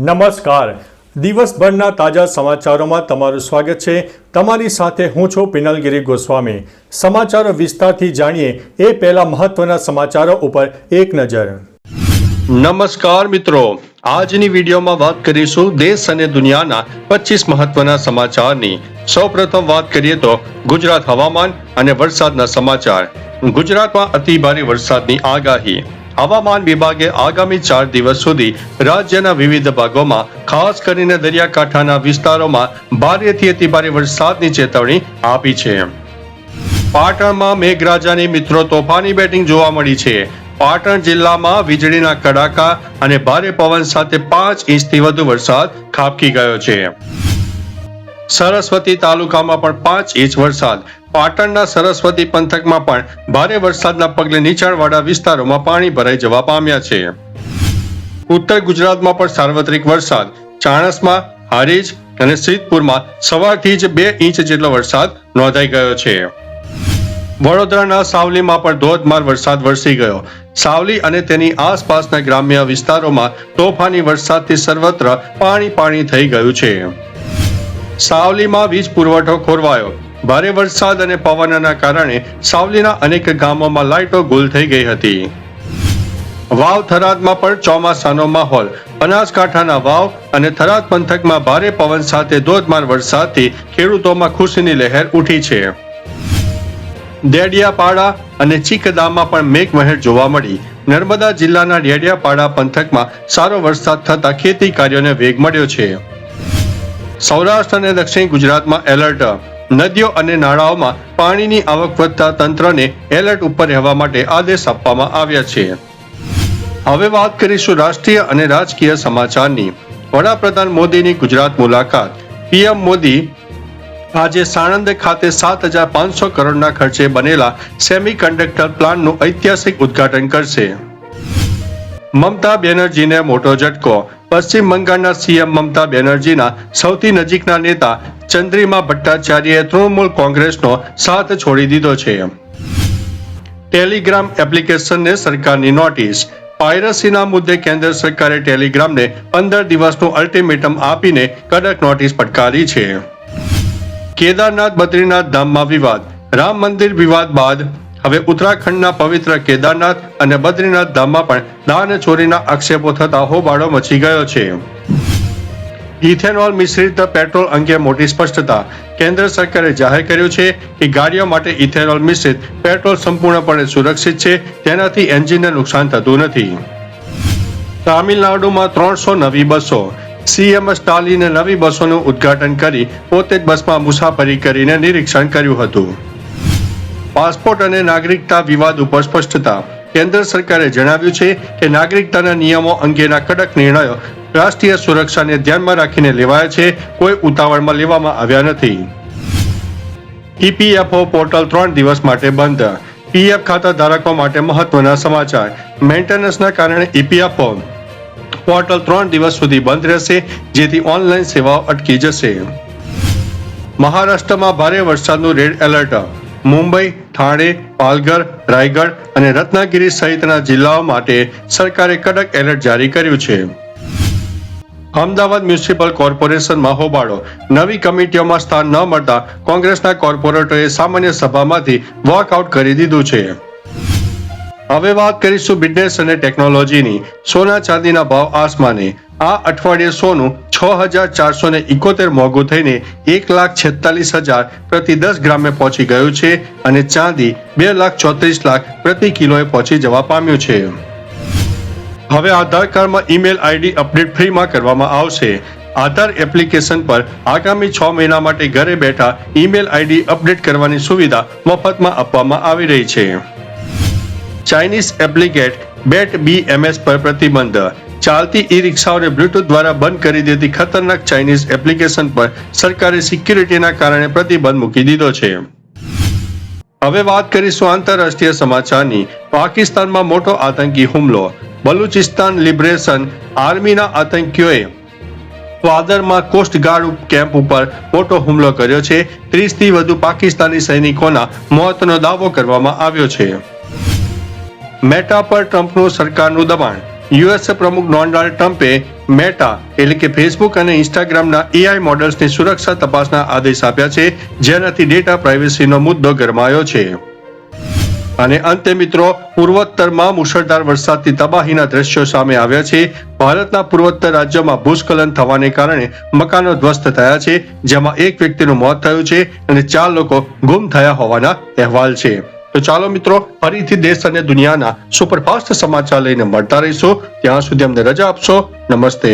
નમસ્કાર. દિવસભરના તાજા સમાચારોમાં તમારું સ્વાગત છે. તમારી સાથે હું છું પિનલગીરી ગોસ્વામી. સમાચારો વિસ્તારથી જાણીએ એ પહેલા મહત્વના સમાચારો ઉપર એક નજર. નમસ્કાર મિત્રો, આજની વિડીયોમાં વાત કરીશું દેશ અને દુનિયાના 25 મહત્વના સમાચારની. સૌપ્રથમ વાત કરીએ તો ગુજરાત હવામાન અને વરસાદના સમાચાર. ગુજરાતમાં અતિ ભારે વરસાદની આગાહી. હવામાન વિભાગે આગામી 4 દિવસ સુધી રાજ્યના વિવિધ ભાગોમાં ખાસ કરીને દરિયાકાંઠાના વિસ્તારોમાં ભારેથી અતિ ભારે વરસાદની ચેતવણી આપી છે. પાટણમાં મેઘરાજાની મિત્રો તોફાની બેટિંગ જોવા મળી છે. પાટણ જિલ્લામાં વીજળીના કડાકા અને ભારે પવન સાથે 5 ઇંચથી વધુ વરસાદ ખાબકી ગયો છે. સરસ્વતી તાલુકામાં પણ 5 ઇંચ વરસાદ. પાટણના સરસ્વતી પંથકમાં પણ ભારે વરસાદના પગલે નીચાણવાળા વિસ્તારોમાં પાણી ભરાઈ જવા પામ્યા છે. ઉત્તર ગુજરાતમાં પણ સાર્વત્રિક વરસાદ. ચાણસ્મા, હારીજ અને સિદ્ધપુરમાં સવારથી જ 2 ઇંચ જેટલો વરસાદ નોંધાઈ ગયો છે. વડોદરાના સાવલીમાં પણ ધોધમાર વરસાદ વરસી ગયો. સાવલી અને તેની આસપાસના ગ્રામ્ય વિસ્તારોમાં તોફાની વરસાદથી સર્વત્ર પાણી થઈ ગયું છે. સાવલીમાં વીજ પુરવઠો ખોરવાયો. ભારે વરસાદ અને પવનના કારણે સાવલીના અનેક ગામોમાં લાઇટો ગુલ થઈ ગઈ હતી. વાવ થરાદમાં પણ ચોમાસાનો માહોલ. બનાસકાંઠાના વાવ અને થરાદ પંથકમાં ભારે પવન સાથે ધોધમાર વરસાદથી ખેડૂતોમાં ખુશીની લહેર ઉઠી છે. ડેડિયાપાડા અને ચીકદામાં પણ મેઘમહેર જોવા મળી. નર્મદા જિલ્લાના ડેડિયાપાડા પંથકમાં સારો વરસાદ થતા ખેતી કાર્યોને વેગ મળ્યો છે. સૌરાષ્ટ્ર અને દક્ષિણ ગુજરાતમાં એલર્ટ. નદીઓ અને નાળાઓમાં પાણીની આવક વધતા તંત્રને એલર્ટ ઉપર રહેવા માટે આદેશ આપવામાં આવ્યા છે. હવે વાત કરીશું રાષ્ટ્રીય અને રાજકીય સમાચારની. વડાપ્રધાન મોદીની ગુજરાત મુલાકાત. પીએમ મોદી આજે સાણંદ ખાતે 7,500 કરોડના ખર્ચે બનેલા સેમિકન્ડક્ટર પ્લાન્ટનું ઐતિહાસિક ઉદ્ઘાટન કરશે. મમતા બેનર્જીને મોટો ઝટકો. પશ્ચિમ બંગાળના સીએમ મમતા બેનર્જીના સૌથી નજીકના નેતા ચંદ્રિમા ભટ્ટાચાર્યએ તૃણમૂલ કોંગ્રેસનો સાથ છોડી દીધો છે. ટેલિગ્રામ એપ્લિકેશનને સરકારની નોટિસ. પાયરસીના મુદ્દે કેન્દ્ર સરકારે ટેલિગ્રામને 15 દિવસનું અલ્ટિમેટમ આપીને કડક નોટિસ ફટકારી છે. કેદારનાથ બદ્રીનાથ ધામમાં વિવાદ. રામ મંદિર વિવાદ બાદ હવે ઉત્તરાખંડના પવિત્ર કેદારનાથ અને બદ્રીનાથ ધામમાં પણ દાન ચોરીના આક્ષેપો થતા હોબાળો મચી ગયો છે. ઇથેનોલ મિશ્રિત પેટ્રોલ અંગે મોટી સ્પષ્ટતા. કેન્દ્ર સરકારે જાહેર કર્યું છે કે ગાડીઓ માટે ઇથેનોલ મિશ્રિત પેટ્રોલ સંપૂર્ણપણે સુરક્ષિત છે. તેનાથી એન્જિનને નુકસાન થતું નથી. તામિલનાડુમાં 300 નવી બસો. સીએમ સ્ટાલિને નવી બસોનું ઉદ્ઘાટન કરી પોતે જ બસમાં મુસાફરી કરીને નિરીક્ષણ કર્યું હતું. પાસપોર્ટ અને નાગરિકતા વિવાદ ઉપર સ્પષ્ટતા. કેન્દ્ર સરકારે જણાવ્યું છે કે નાગરિકતાના નિયમો અંગેના કડક નિર્ણયો રાષ્ટ્રીય સુરક્ષાને ધ્યાનમાં રાખીને લેવાયા છે. કોઈ ઉતાવળમાં લેવામાં આવ્યા નથી. ઈપીએફઓ પોર્ટલ 3 દિવસ માટે બંધ. પીએફ ખાતા ધારકો માટે મહત્વના સમાચાર. મેન્ટેનન્સના કારણે ઈપીએફઓ પોર્ટલ 3 દિવસ સુધી બંધ રહેશે, જેથી ઓનલાઈન સેવાઓ અટકી જશે. મહારાષ્ટ્રમાં ભારે વરસાદનું રેડ એલર્ટ. મુંબઈ, ઠાણે, પાલઘર, રાયગઢ અને રત્નાગિરી સહિતના જિલ્લાઓ માટે સરકારે કડક એલર્ટ જારી કર્યું છે. અમદાવાદ મ્યુનિસિપલ કોર્પોરેશનમાં હોબાળો. નવી કમિટીઓમાં સ્થાન ન મળતા કોંગ્રેસના કોર્પોરેટરોએ સામાન્ય સભામાંથી વોકઆઉટ કરી દીધું છે. હવે વાત કરીશું બિઝનેસ અને ટેકનોલોજીની. સોના ચાંદીના ભાવ આસમાને. આ અઠવાડિયે સોનું 6,471 મોંઘું થઈને 1,46,000 પ્રતિ 10 ગ્રામે પહોંચી ગયું છે અને ચાંદી 2,34,00,000 પ્રતિ કિલોએ પહોંચી જવા પામ્યું છે. હવે આધાર કાર્ડમાં ઈમેલ આઈડી અપડેટ ફ્રીમાં કરવામાં આવશે. આધાર એપ્લિકેશન પર આગામી 6 મહિના માટે ઘરે બેઠા ઈમેલ આઈડી અપડેટ કરવાની સુવિધા મફતમાં આપવામાં આવી રહી છે. ચાઇનીઝ એપ્લિકેટ બેટ BMS પર પ્રતિબંધ. ચાલતી ઈ રિક્ષાઓને બ્લૂટૂથ દ્વારા બંધ કરી દેતી ખતરનાક ચાઇનીઝ એપ્લિકેશન પર સરકારે સિક્યુરિટીના કારણે પ્રતિબંધ મૂકી દીધો છે. હવે વાત કરીશું આંતરરાષ્ટ્રીય સમાચારની. પાકિસ્તાનમાં મોટો આતંકી હુમલો. બલુચિસ્તાન લિબરેશન આર્મીના આતંકીઓએ પાદરમાં કોસ્ટગાર્ડ કેમ્પ ઉપર મોટો હુમલો કર્યો છે. 30થી વધુ પાકિસ્તાની સૈનિકોના મોતનો દાવો કરવામાં આવ્યો છે. મેટા પર ટ્રમ્પનું સરકારનું દબાણ. યુએસ પ્રમુખ ડોનાલ્ડ ટ્રમ્પે મેટા એટલે કે ફેસબુક અને ઇન્સ્ટાગ્રામના એઆઈ મોડલ્સની સુરક્ષા તપાસના આદેશ આપ્યા છે, જેનાથી ડેટા પ્રાઇવસીનો મુદ્દો ગરમાયો છે. અને અંતે મિત્રો, પૂર્વોત્તરમાં મુશળધાર વરસાદથી તબાહીના દ્રશ્યો સામે આવ્યા છે. ભારતના પૂર્વોત્તર રાજ્યોમાં ભૂસ્ખલન થવાને કારણે મકાનો ધ્વસ્ત થયા છે, જેમાં એક વ્યક્તિનું મોત થયું છે અને 4 લોકો ગુમ થયા હોવાના અહેવાલ છે. તો ચાલો મિત્રો, ફરીથી દેશ અને દુનિયાના સુપરફાસ્ટ સમાચાર લઈને મળતા રહીશું. ત્યાં સુધી અમને રજા આપશો. નમસ્તે.